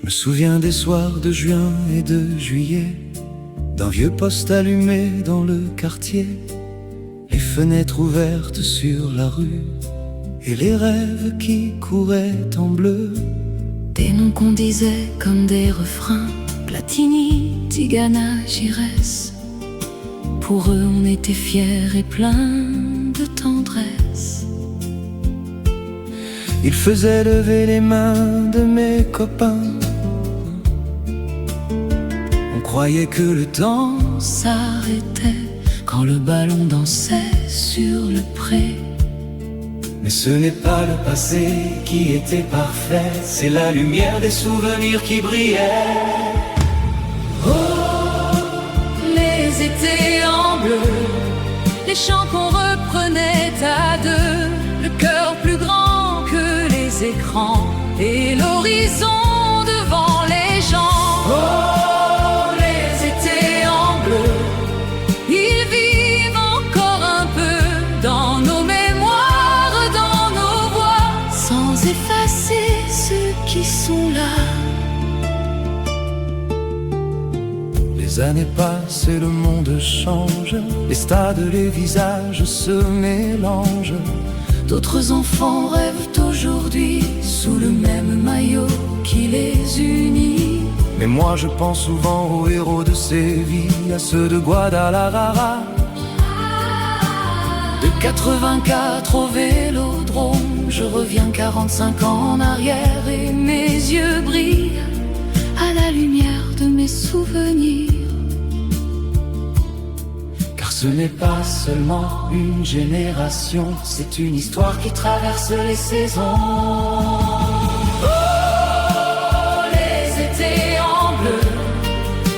Je me souviens des soirs de juin et de juillet, d'un vieux poste allumé dans le quartier, les fenêtres ouvertes sur la rue et les rêves qui couraient en bleu. Des noms qu'on disait comme des refrains, Platini, Tigana, Giresse. Pour eux on était fiers et pleins de tendresse. Ils faisaient lever les mains de mes copains. On croyait que le temps s'arrêtait quand le ballon dansait sur le pré. Mais ce n'est pas le passé qui était parfait, c'est la lumière des souvenirs qui brillait. Oh, les étés en bleu, les chants qu'on reprenait à deux, le cœur plus grand que les écrans et l'horizon devant les gens. Oh, les étés en bleu, ils vivent encore un peu dans nos mémoires, dans nos voix, sans effacer ceux qui sont là. Les années passent et le monde change, les stades, les visages se mélangent. D'autres enfants rêvent aujourd'hui sous le même maillot qui les unit. Mais moi je pense souvent aux héros de Séville, à ceux de Guadalajara, de 84 au Vélodrome, je reviens 45 ans en arrière et mes yeux brillent à la lumière de mes souvenirs. Car ce n'est pas seulement une génération, c'est une histoire qui traverse les saisons. Oh, les étés en bleu,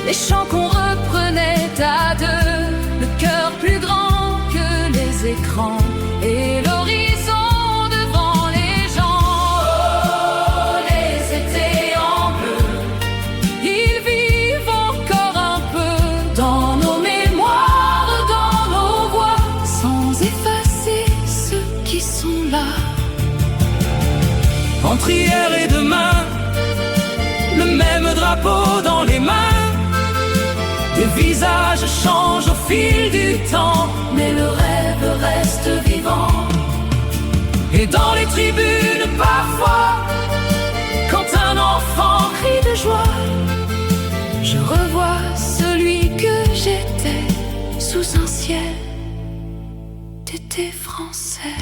les chants qu'on reprenait à deux, le cœur plus grand que les écrans et l'horizon devant les gens. Oh, les étés en bleu, ils vivent encore un peu dans nos mémoires, dans nos voix, sans effacer ceux qui sont là. Entre hier et demain, le même drapeau dans les mains. Les visages changent au fil du temps, mais le rêve reste vivant. Et dans les tribunes parfois, quand un enfant crie de joie, je revois celui que j'étais sous un ciel d'été français.